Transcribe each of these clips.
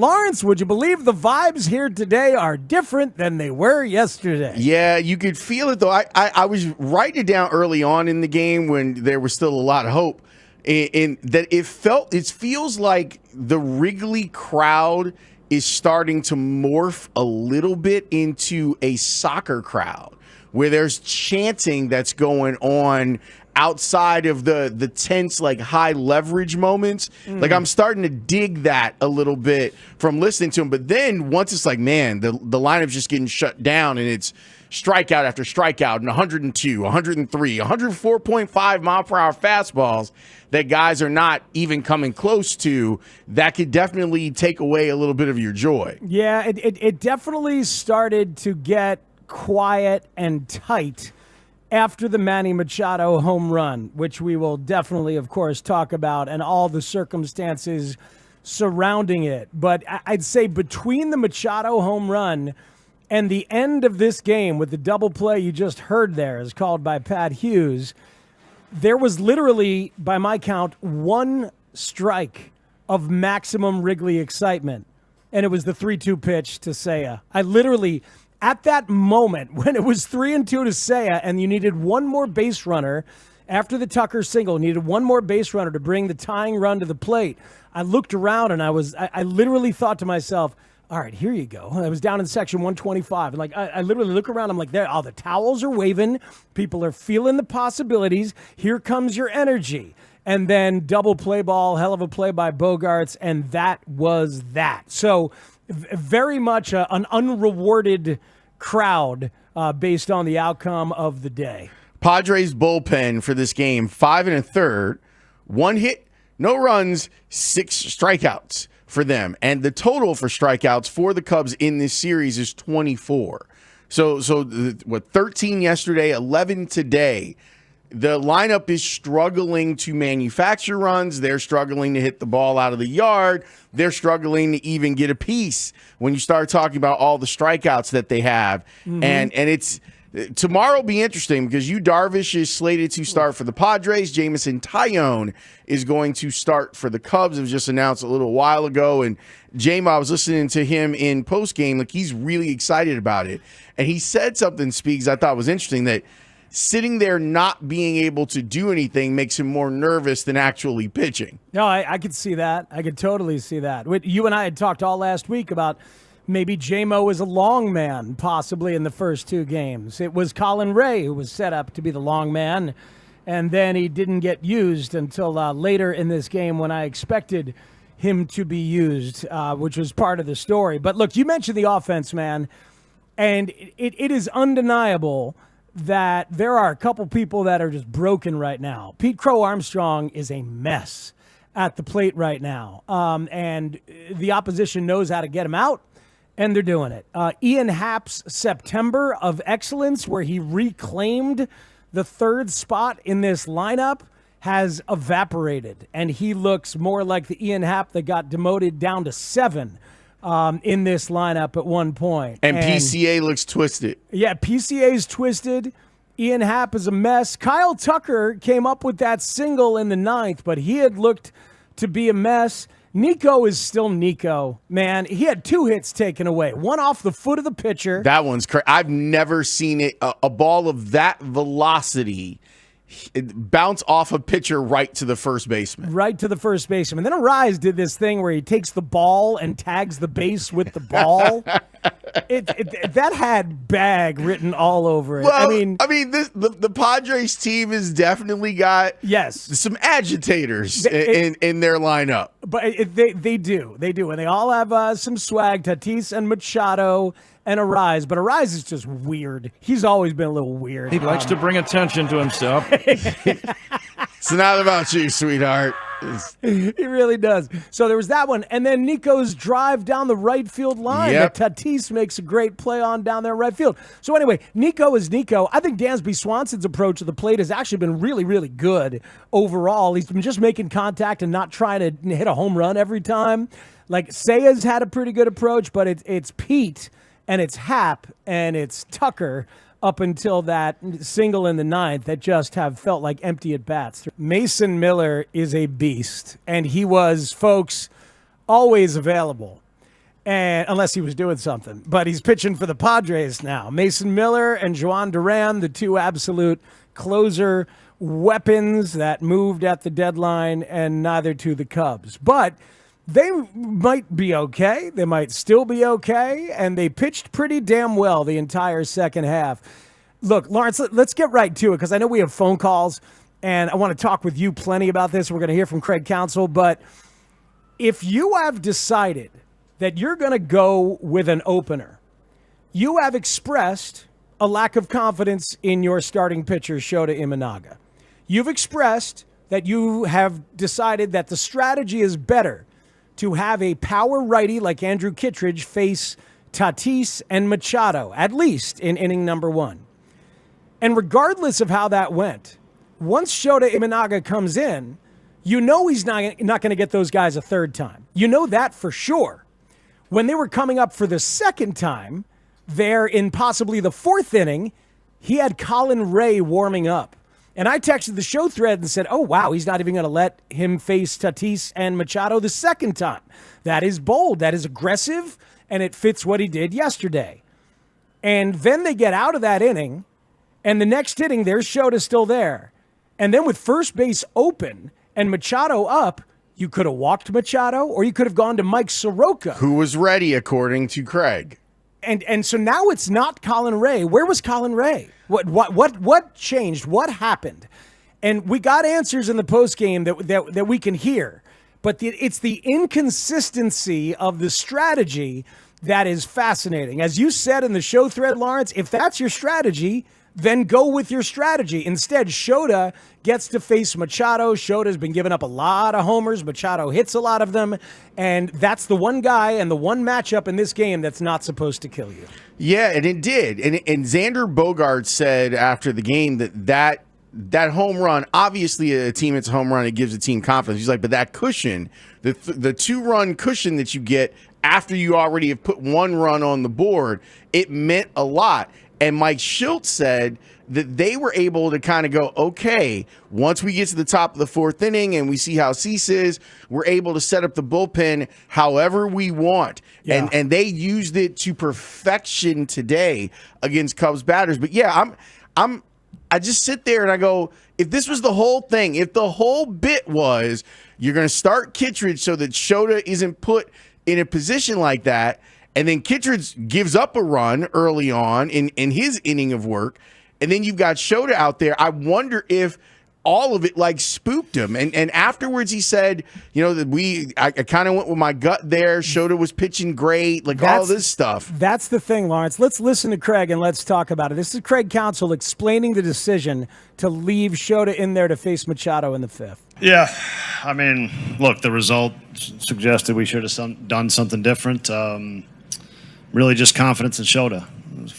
Lawrence, would you believe the vibes here today are different than they were yesterday? Yeah, you could feel it, though. I was writing it down early on in the game when there was still a lot of hope. In that it feels like the Wrigley crowd is starting to morph a little bit into a soccer crowd where there's chanting that's going on outside of the tense, like, high leverage moments. Like, I'm starting to dig that a little bit from listening to him. But then once it's like, man, the lineup's just getting shut down and it's strikeout after strikeout and 102, 103, 104.5 mile per hour fastballs that guys are not even coming close to, that could definitely take away a little bit of your joy. Yeah, it definitely started to get quiet and tight after the Manny Machado home run, which we will definitely, of course, talk about and all the circumstances surrounding it. But I'd say between the Machado home run and the end of this game with the double play you just heard there is called by Pat Hughes, there was literally, by my count, one strike of maximum Wrigley excitement, and it was the 3-2 pitch to Seiya. I literally, at that moment, when it was 3-2 to Seiya and you needed one more base runner after the Tucker single, needed one more base runner to bring the tying run to the plate, I looked around and I literally thought to myself, all right, here you go. I was down in section 125. And I literally look around. I'm like, there, the towels are waving. People are feeling the possibilities. Here comes your energy. And then double play ball, hell of a play by Bogarts. And that was that. So very much an unrewarded crowd based on the outcome of the day. Padres bullpen for this game, 5 1/3, 1 hit, no runs, 6 strikeouts for them. And the total for strikeouts for the Cubs in this series is 24. So 13 yesterday, 11 today. The lineup is struggling to manufacture runs. They're struggling to hit the ball out of the yard. They're struggling to even get a piece when you start talking about all the strikeouts that they have. Mm-hmm. And it's tomorrow will be interesting because Yu Darvish is slated to start for the Padres. Jameson Taillon is going to start for the Cubs. It was just announced a little while ago. And J-Ma, I was listening to him in postgame. Like, he's really excited about it. And he said something, Speaks, I thought was interesting, that sitting there not being able to do anything makes him more nervous than actually pitching. No, I could see that. I could totally see that. You and I had talked all last week about maybe J-Mo is a long man, possibly in the first 2 games. It was Colin Ray who was set up to be the long man, and then he didn't get used until later in this game when I expected him to be used, which was part of the story. But look, you mentioned the offense, man, and it is undeniable that there are a couple people that are just broken right now. Pete Crow Armstrong is a mess at the plate right now, and the opposition knows how to get him out. And they're doing it. Ian Happ's September of excellence, where he reclaimed the 3rd spot in this lineup, has evaporated. And he looks more like the Ian Happ that got demoted down to 7 in this lineup at one point. And PCA looks twisted. Yeah, PCA's twisted. Ian Happ is a mess. Kyle Tucker came up with that single in the 9th, but he had looked to be a mess. Nico is still Nico, man. He had 2 hits taken away. One off the foot of the pitcher. That one's crazy. I've never seen it. A ball of that velocity bounce off a pitcher right to the first baseman. Right to the first baseman. Then Arise did this thing where he takes the ball and tags the base with the ball. That had bag written all over it. Well, the Padres team has definitely got some agitators in their lineup. But they do, and they all have some swag. Tatis and Machado and Arise, but Arise is just weird. He's always been a little weird. He likes to bring attention to himself. It's not about you, sweetheart. He really does. So there was that one. And then Nico's drive down the right field line that Tatis makes a great play on down there in right field. So anyway, Nico is Nico. I think Dansby Swanson's approach to the plate has actually been really, really good overall. He's been just making contact and not trying to hit a home run every time. Like, Seiya's had a pretty good approach, but it's Pete and it's Happ and it's Tucker up until that single in the 9th that just have felt like empty at-bats. Mason Miller is a beast, and he was, folks, always available. and unless he was doing something. But he's pitching for the Padres now. Mason Miller and Juan Duran, the two absolute closer weapons that moved at the deadline, and neither to the Cubs. But they might be okay. They might still be okay, and they pitched pretty damn well the entire second half. Look, Lawrence, let's get right to it because I know we have phone calls, and I want to talk with you plenty about this. We're going to hear from Craig Counsell, but if you have decided that you're going to go with an opener, you have expressed a lack of confidence in your starting pitcher, Shota Imanaga. You've expressed that you have decided that the strategy is better to have a power righty like Andrew Kittredge face Tatis and Machado, at least in inning number 1. And regardless of how that went, once Shota Imanaga comes in, you know he's not going to get those guys a third time. You know that for sure. When they were coming up for the second time, there in possibly the 4th inning, he had Colin Ray warming up. And I texted the show thread and said, oh, wow, he's not even going to let him face Tatis and Machado the second time. That is bold. That is aggressive, and it fits what he did yesterday. And then they get out of that inning, and the next inning, there's Shota still there. And then with first base open and Machado up, you could have walked Machado, or you could have gone to Mike Soroka, who was ready, according to Craig. And so now it's not Colin Ray. Where was Colin Ray? What changed? What happened? And we got answers in the postgame that we can hear, but it's the inconsistency of the strategy that is fascinating. As you said in the show thread, Lawrence, if that's your strategy, then go with your strategy. Instead, Shota gets to face Machado. Shota's been giving up a lot of homers. Machado hits a lot of them. And that's the one guy and the one matchup in this game that's not supposed to kill you. Yeah, and it did. And Xander Bogaerts said after the game that home run, obviously a team hits a home run, it gives a team confidence. He's like, but that cushion, the 2-run cushion that you get after you already have put 1 run on the board, it meant a lot. And Mike Shildt said that they were able to kind of go, okay, once we get to the top of the 4th inning and we see how Cease is, we're able to set up the bullpen however we want. Yeah. And they used it to perfection today against Cubs batters. But yeah, I just sit there and I go, if this was the whole thing, if the whole bit was you're going to start Kittredge so that Shota isn't put in a position like that, and then Kittredge gives up a run early on in his inning of work, and then you've got Shota out there. I wonder if all of it like spooked him. And afterwards he said, you know, that I kind of went with my gut there. Shota was pitching great, like all this stuff. That's the thing, Lawrence. Let's listen to Craig and let's talk about it. This is Craig Counsell explaining the decision to leave Shota in there to face Machado in the 5th. Yeah, I mean, look, the result suggested we should have done something different. Really just confidence in Shota. It was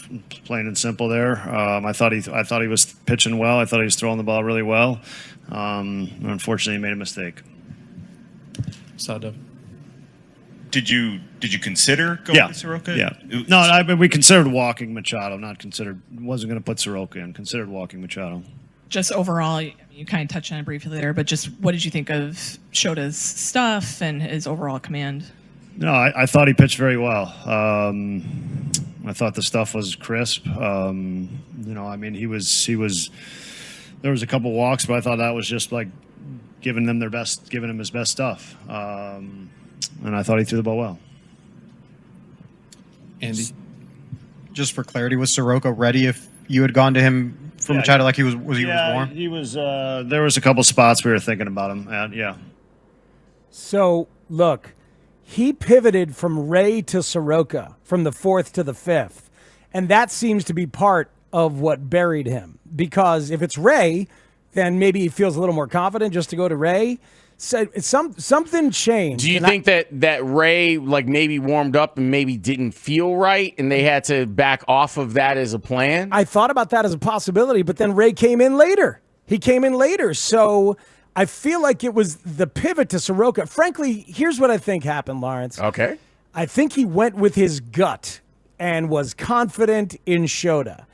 plain and simple there. I thought he was pitching well. I thought he was throwing the ball really well. Unfortunately, he made a mistake. Sada. Did you consider going to Soroka? Yeah. No, we considered walking Machado. Wasn't going to put Soroka in. Considered walking Machado. Just overall, you kind of touched on it briefly there, but just what did you think of Shota's stuff and his overall command? No, I thought he pitched very well. I thought the stuff was crisp. I mean, he was. There was a couple walks, but I thought that was just like giving him his best stuff. And I thought he threw the ball well. Andy, just for clarity, was Soroka ready if you had gone to him for Machado like he was warm? He was. There was a couple spots we were thinking about him. Yeah. So look. He pivoted from Ray to Soroka, from the 4th to the 5th. And that seems to be part of what buried him. Because if it's Ray, then maybe he feels a little more confident just to go to Ray. So something changed. Do you think that Ray like maybe warmed up and maybe didn't feel right and they had to back off of that as a plan? I thought about that as a possibility, but then Ray came in later. He came in later. So I feel like it was the pivot to Soroka. Frankly, here's what I think happened, Lawrence. Okay. I think he went with his gut and was confident in Shota.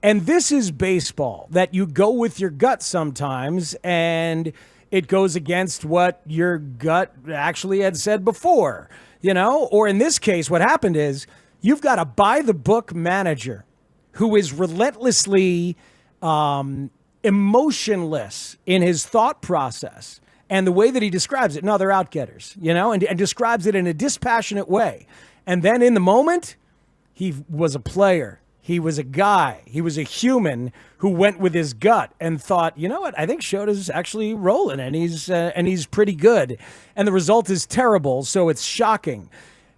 And this is baseball, that you go with your gut sometimes, and it goes against what your gut actually had said before. Or in this case, what happened is you've got a by-the-book manager who is relentlessly emotionless in his thought process and the way that he describes it. No, they're outgetters, and describes it in a dispassionate way. And then in the moment, he was a player. He was a guy. He was a human who went with his gut and thought, you know what? I think Shota's actually rolling, and he's pretty good. And the result is terrible, so it's shocking.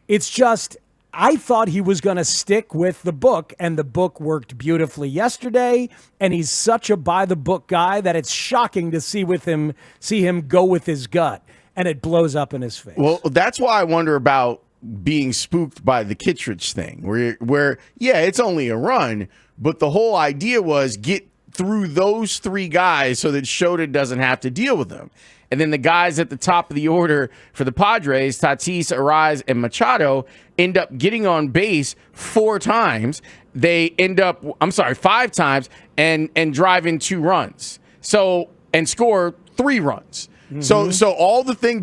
It's just, I thought he was going to stick with the book, and the book worked beautifully yesterday. And he's such a by-the-book guy that it's shocking to see him go with his gut, and it blows up in his face. Well, that's why I wonder about being spooked by the Kittredge thing, where it's only a run, but the whole idea was get through those three guys so that Shota doesn't have to deal with them. And then the guys at the top of the order for the Padres, Tatis, Arraez, and Machado, end up getting on base 4 times. They end up, 5 times and drive in 2 runs. And score 3 runs. Mm-hmm. So all the things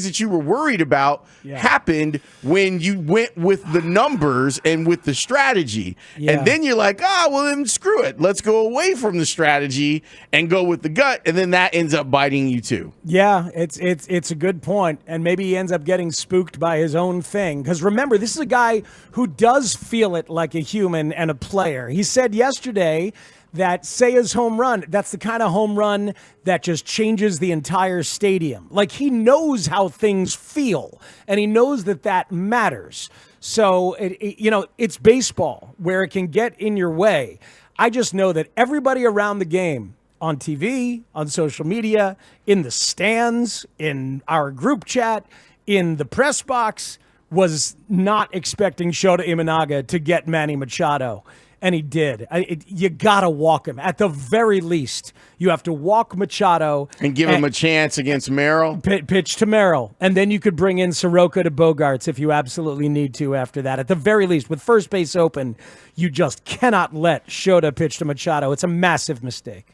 that you were worried about happened when you went with the numbers and with the strategy. Yeah. And then you're like, then screw it. Let's go away from the strategy and go with the gut. And then that ends up biting you too. Yeah, it's a good point. And maybe he ends up getting spooked by his own thing. Because remember, this is a guy who does feel it like a human and a player. He said yesterday that Seiya's home run, that's the kind of home run that just changes the entire stadium. Like, he knows how things feel, and he knows that matters. So, it's baseball where it can get in your way. I just know that everybody around the game, on TV, on social media, in the stands, in our group chat, in the press box, was not expecting Shota Imanaga to get Manny Machado. And he did. You got to walk him. At the very least, you have to walk Machado. And give him a chance against Merrill. Pitch to Merrill. And then you could bring in Soroka to Bogarts if you absolutely need to after that. At the very least, with first base open, you just cannot let Shota pitch to Machado. It's a massive mistake.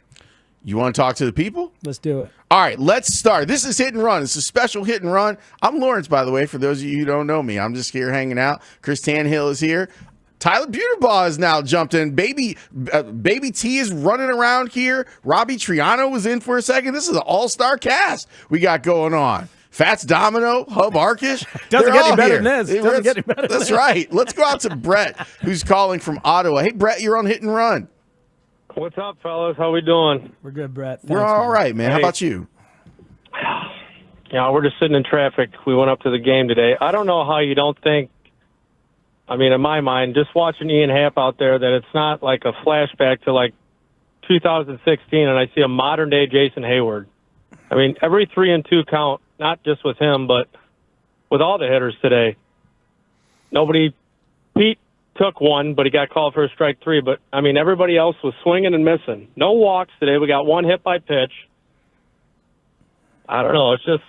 You want to talk to the people? Let's do it. All right, let's start. This is Hit and Run. It's a special Hit and Run. I'm Lawrence, by the way, for those of you who don't know me. I'm just here hanging out. Chris Tannehill is here. Tyler Buterbaugh has now jumped in. Baby T is running around here. Robbie Triano was in for a second. This is an all-star cast we got going on. Fats Domino, Hub Arkish. Doesn't get any better than this. That's right. Let's go out to Brett, who's calling from Ottawa. Hey, Brett, you're on Hit and Run. What's up, fellas? How we doing? We're good, Brett. We're all right, man. How about you? We're just sitting in traffic. We went up to the game today. I don't know how you don't think, in my mind, just watching Ian Happ out there, that it's not like a flashback to like 2016 and I see a modern day Jason Hayward. Every 3-2 count, not just with him, but with all the hitters today. Pete took one, but he got called for a strike 3. But, everybody else was swinging and missing. No walks today. We got 1 hit by pitch. I don't know. It's just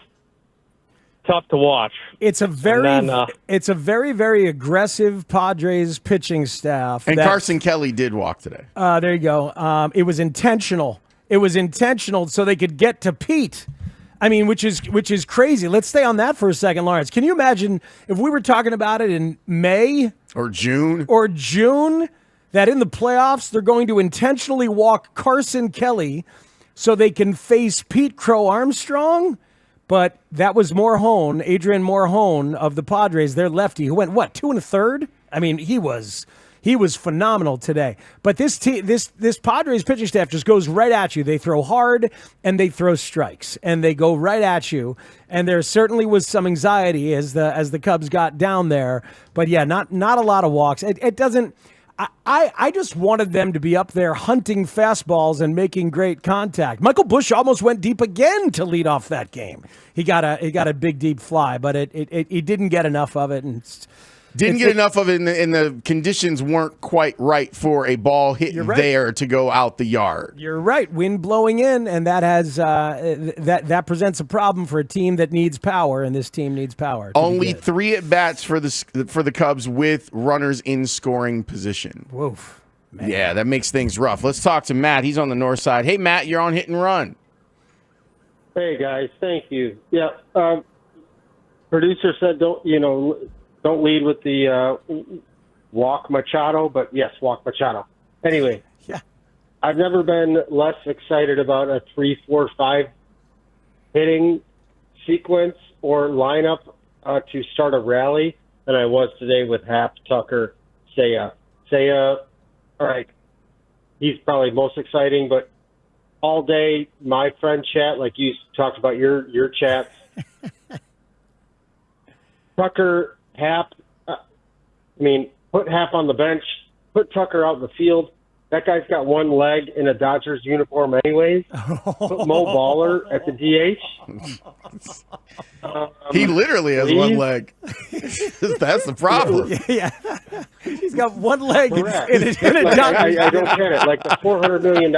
tough to watch. It's a very, very aggressive Padres pitching staff. And Carson Kelly did walk today. There you go. It was intentional. So they could get to Pete. Which is crazy. Let's stay on that for a second, Lawrence. Can you imagine if we were talking about it in May or June, that in the playoffs they're going to intentionally walk Carson Kelly so they can face Pete Crow Armstrong? But that was Adrian Morhone of the Padres, their lefty, who went, 2 1/3? He was phenomenal today. But this Padres pitching staff just goes right at you. They throw hard and they throw strikes and they go right at you. And there certainly was some anxiety as the Cubs got down there. But yeah, not a lot of walks. It doesn't. I just wanted them to be up there hunting fastballs and making great contact. Michael Busch almost went deep again to lead off that game. He got a big deep fly, but he didn't get enough of it, and didn't get enough of it, and the conditions weren't quite right for a ball hit there to go out the yard. You're right. Wind blowing in, and that has that presents a problem for a team that needs power, and this team needs power. Only 3 at bats for the Cubs with runners in scoring position. Woof. Man. Yeah, that makes things rough. Let's talk to Matt. He's on the north side. Hey, Matt, you're on Hit and Run. Hey, guys. Thank you. Yeah. producer said don't lead with the walk Machado, but yes, walk Machado. Anyway, Yeah. I've never been less excited about a 3-4-5 hitting sequence or lineup to start a rally than I was today with Happ, Tucker, Seiya. Seiya, all right, he's probably most exciting, but all day, my friend chat, like you talked about your chats, Tucker, Happ, put Happ on the bench, put Tucker out in the field. That guy's got one leg in a Dodgers uniform anyways. Put Mo Baller at the DH. He literally has one leg. That's the problem. Yeah. He's got one leg in Correct. a Like, Dodgers. I don't get it. Like the $400 million,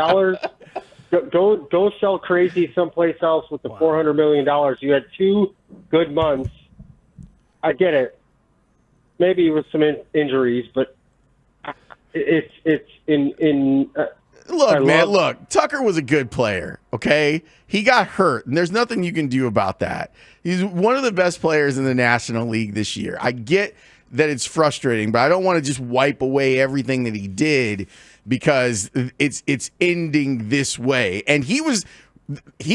go sell crazy someplace else with the $400 million. You had 2 good months. I get it. Maybe with some injuries, but it's in. Look, Tucker was a good player, okay? He got hurt, and there's nothing you can do about that. He's one of the best players in the National League this year. I get that it's frustrating, but I don't want to just wipe away everything that he did because it's ending this way. And he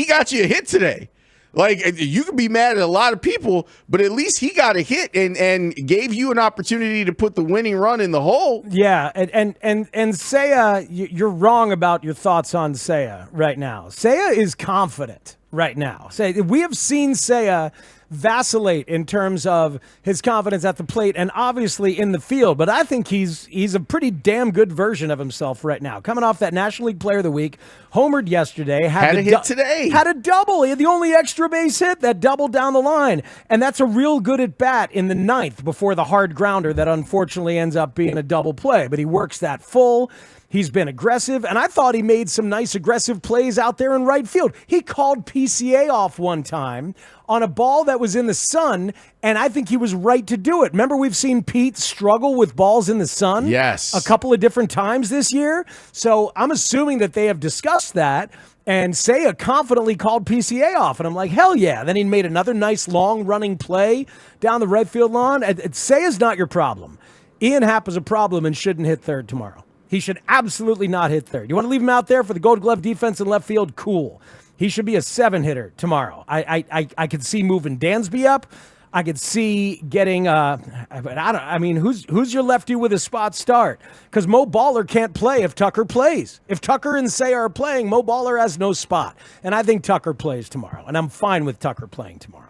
got you a hit today. Like, you could be mad at a lot of people, but at least he got a hit and gave you an opportunity to put the winning run in the hole. Yeah, and Seiya, you're wrong about your thoughts on Seiya right now. Seiya is confident right now. We have seen Seiya vacillate in terms of his confidence at the plate and obviously in the field, but I think he's a pretty damn good version of himself right now. Coming off that National League Player of the Week, homered yesterday, had a hit today, had a double. He had the only extra base hit, that double down the line, and that's a real good at bat in the 9th before the hard grounder that unfortunately ends up being a double play. But he works that full. He's been aggressive, and I thought he made some nice aggressive plays out there in right field. He called PCA off one time on a ball that was in the sun, and I think he was right to do it. Remember, we've seen Pete struggle with balls in the sun yes, a couple of different times this year. So I'm assuming that they have discussed that, and Seiya confidently called PCA off, and I'm like, hell yeah. Then he made another nice long-running play down the right field lawn. Seiya's not your problem. Ian Happ is a problem and shouldn't hit third tomorrow. He should absolutely not hit third. You want to leave him out there for the Gold Glove defense in left field? Cool. He should be a 7-hitter tomorrow. I could see moving Dansby up. I could see getting who's your lefty with a spot start? Because Mo Baller can't play if Tucker plays. If Tucker and Seiya are playing, Mo Baller has no spot. And I think Tucker plays tomorrow. And I'm fine with Tucker playing tomorrow.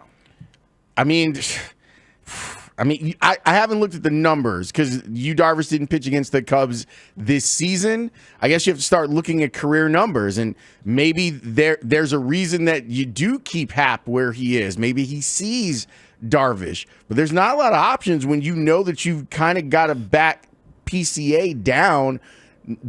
I haven't looked at the numbers because Yu Darvish didn't pitch against the Cubs this season. I guess you have to start looking at career numbers, and maybe there's a reason that you do keep Happ where he is. Maybe he sees Darvish, but there's not a lot of options when you know that you've kind of got to back PCA down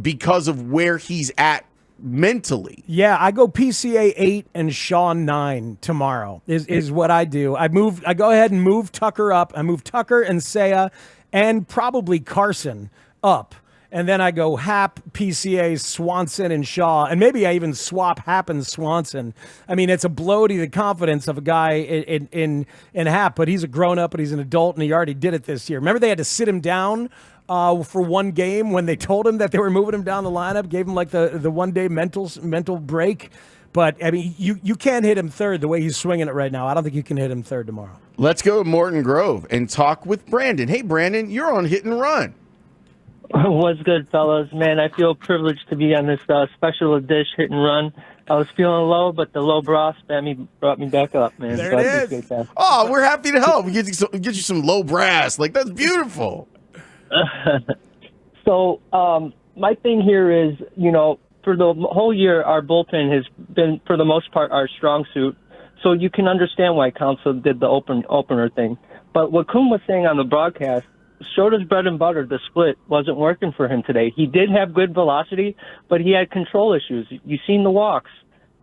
because of where he's at mentally. Yeah, I go PCA 8 and Shaw 9 tomorrow is what I do. I go ahead and move Tucker up. I move Tucker and Seiya and probably Carson up. And then I go Happ, PCA, Swanson, and Shaw. And maybe I even swap Happ and Swanson. I mean, it's a blow to the confidence of a guy in Happ, but he's a grown-up and he's an adult, and he already did it this year. Remember they had to sit him down for one game when they told him that they were moving him down the lineup, gave him like the one-day mental break. But, I mean, you can't hit him third the way he's swinging it right now. I don't think you can hit him third tomorrow. Let's go to Morton Grove and talk with Brandon. Hey, Brandon, you're on Hit and Run. What's good, fellas? Man, I feel privileged to be on this special edition Hit and Run. I was feeling low, but the low bra brought me back up, man. There so it I is. appreciate that. Oh, we're happy to help. We get you some low brass. Like, that's beautiful. So my thing here is, for the whole year, our bullpen has been, for the most part, our strong suit. So you can understand why Council did the opener thing. But what Kuhn was saying on the broadcast, Shota's bread and butter, the split, wasn't working for him today. He did have good velocity, but he had control issues. You've seen the walks.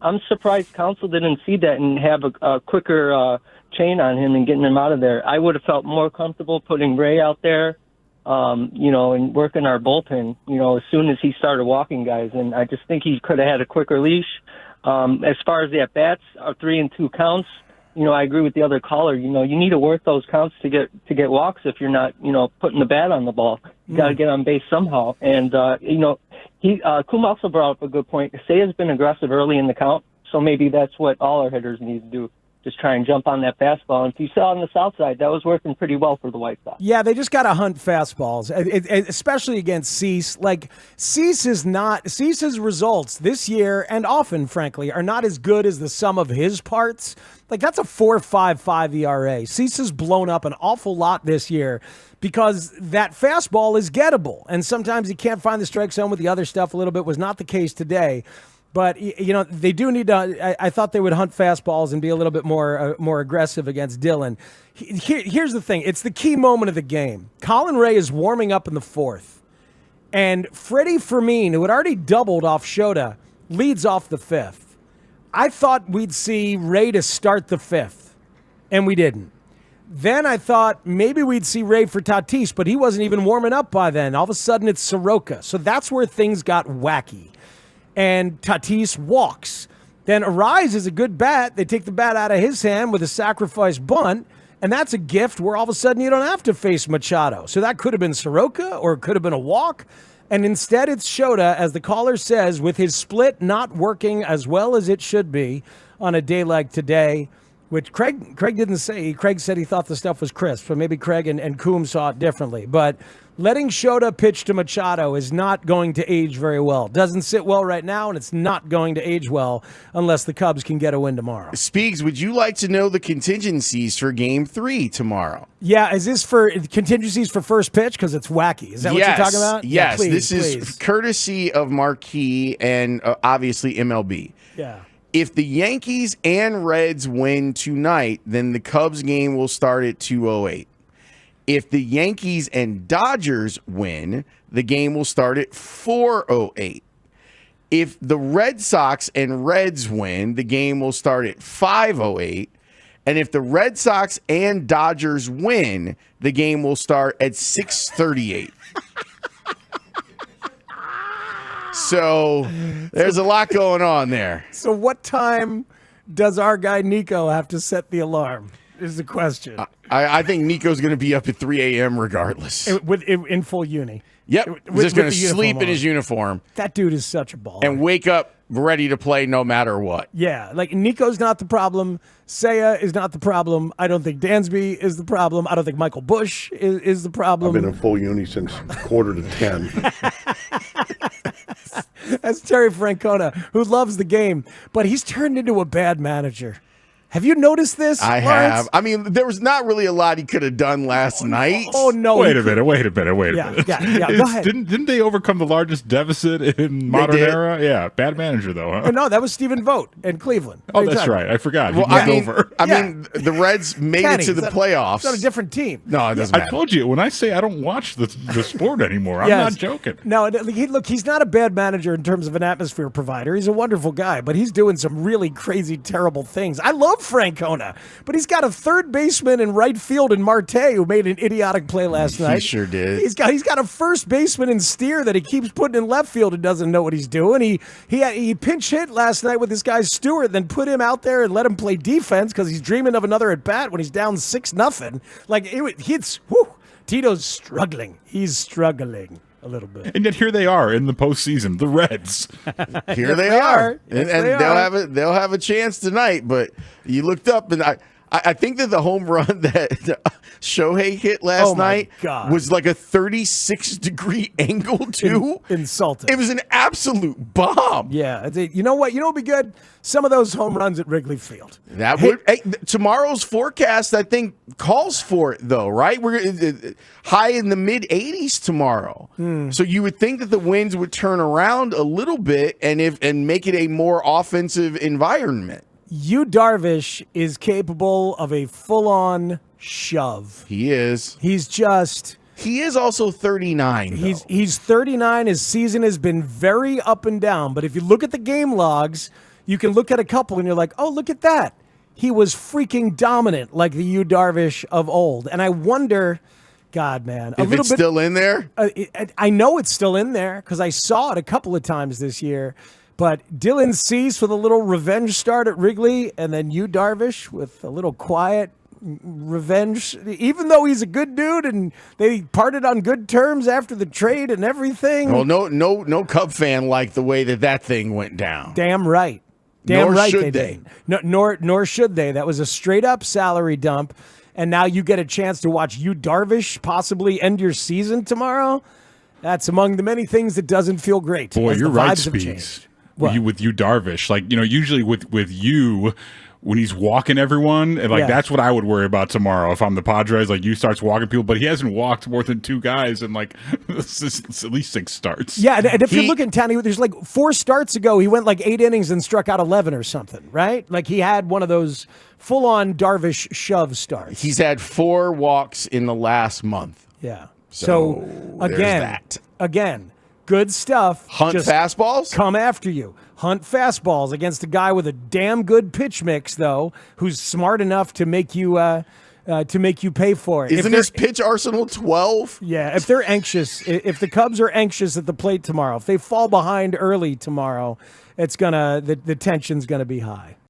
I'm surprised Council didn't see that and have a quicker chain on him and getting him out of there. I would have felt more comfortable putting Ray out there, and working our bullpen, as soon as he started walking guys. And I just think he could have had a quicker leash. As far as the at-bats, 3 and 2 counts, I agree with the other caller. You need to work those counts to get walks if you're not, putting the bat on the ball. You got to get on base somehow. And, Kum also brought up a good point. Seiya's been aggressive early in the count, so maybe that's what all our hitters need to do. Just try and jump on that fastball. And if you saw on the south side, that was working pretty well for the White Sox. Yeah, they just got to hunt fastballs, especially against Cease. Like, Cease's results this year, and often, frankly, are not as good as the sum of his parts. Like, that's a 4.55 ERA. Cease has blown up an awful lot this year because that fastball is gettable. And sometimes he can't find the strike zone with the other stuff a little bit. Was not the case today. But, they do need to – I thought they would hunt fastballs and be a little bit more aggressive against Dylan. Here's the thing. It's the key moment of the game. Colin Ray is warming up in the fourth. And Freddie Fermin, who had already doubled off Shota, leads off the fifth. I thought we'd see Ray to start the fifth, and we didn't. Then I thought maybe we'd see Ray for Tatis, but he wasn't even warming up by then. All of a sudden, it's Soroka. So that's where things got wacky. And Tatis walks. Then Arise is a good bat. They take the bat out of his hand with a sacrifice bunt, and that's a gift where all of a sudden you don't have to face Machado. So that could have been Soroka, or it could have been a walk. And instead it's Shota, as the caller says, with his split not working as well as it should be on a day like today, which Craig didn't say. Craig said he thought the stuff was crisp, so maybe Craig and Coom saw it differently. But letting Shota pitch to Machado is not going to age very well. Doesn't sit well right now, and it's not going to age well unless the Cubs can get a win tomorrow. Speaks, would you like to know the contingencies for Game 3 tomorrow? Yeah, is this for contingencies for first pitch? Because it's wacky. Is that what you're talking about? Yes, yeah, this is courtesy of Marquee and obviously MLB. Yeah. If the Yankees and Reds win tonight, then the Cubs game will start at 2:08. If the Yankees and Dodgers win, the game will start at 4:08. If the Red Sox and Reds win, the game will start at 5:08. And if the Red Sox and Dodgers win, the game will start at 6:38. So there's a lot going on there. So what time does our guy Nico have to set the alarm is the question. I think Nico's going to be up at 3 a.m. regardless. In full uni. Yep. He's just going to sleep in his uniform. That dude is such a baller. And wake up ready to play no matter what. Yeah, like Nico's not the problem. Seiya is not the problem. I don't think Dansby is the problem. I don't think Michael Bush is the problem. I've been in full uni since 9:45. That's Terry Francona, who loves the game, but he's turned into a bad manager. Have you noticed this? I Lawrence? have. I mean, there was not really a lot he could have done last night. Oh no! Wait a minute. Yeah. Go ahead. Didn't they overcome the largest deficit in modern era? Yeah, bad manager though. Huh? Oh, no, that was Stephen Vogt in Cleveland. Oh, that's right. I forgot. Well, I mean, the Reds made it to the playoffs. It's on a different team. No, it doesn't matter. I told you when I say I don't watch the sport anymore. I'm not joking. No, look, he's not a bad manager in terms of an atmosphere provider. He's a wonderful guy, but he's doing some really crazy, terrible things. I love Francona. But he's got a third baseman in right field in Marte who made an idiotic play last night. He sure did. He's got a first baseman in Steer that he keeps putting in left field and doesn't know what he's doing. He pinch hit last night with this guy Stewart, then put him out there and let him play defense because he's dreaming of another at bat when he's down 6-0. Like Tito's struggling. He's struggling a little bit. And yet here they are in the postseason, the Reds. Here they are. And they'll have a chance tonight, but you looked up and I think that the home run that Shohei hit last night was like a 36-degree angle too. Insulting. It was an absolute bomb. Yeah. You know what? You know what would be good? Some of those home runs at Wrigley Field. Tomorrow's forecast, I think, calls for it though, right? We're high in the mid-80s tomorrow. So you would think that the winds would turn around a little bit and make it a more offensive environment. Yu Darvish is capable of a full-on shove. He is. He is also 39. He's 39. His season has been very up and down. But if you look at the game logs, you can look at a couple and you're like, oh, look at that. He was freaking dominant like the Yu Darvish of old. And I wonder, God, man. If it's still in there? I know it's still in there because I saw it a couple of times this year. But Dylan Cease with a little revenge start at Wrigley, and then Yu Darvish with a little quiet revenge, even though he's a good dude and they parted on good terms after the trade and everything. Well, no Cub fan liked the way that thing went down. Damn right. Nor right should they they. didn't. No, nor should they. That was a straight up salary dump, and now you get a chance to watch Yu Darvish possibly end your season tomorrow. That's among the many things that doesn't feel great. Boy, as you're the right, vibes have Speaks. changed. What? With you Darvish, like, usually with you, when he's walking everyone, and that's what I would worry about tomorrow if I'm the Padres. Like, you starts walking people, but he hasn't walked more than 2 guys in like at least 6 starts. Yeah, and if you're looking, Tony, there's like 4 starts ago, he went like 8 innings and struck out 11 or something, right? Like he had one of those full-on Darvish shove starts. He's had 4 walks in the last month. Yeah. So again, good stuff. Hunt Just fastballs? Come after you. Hunt fastballs against a guy with a damn good pitch mix, though, who's smart enough to make you pay for it. Isn't his pitch arsenal 12? Yeah, if they're anxious, if the Cubs are anxious at the plate tomorrow, if they fall behind early tomorrow, the tension's gonna be high.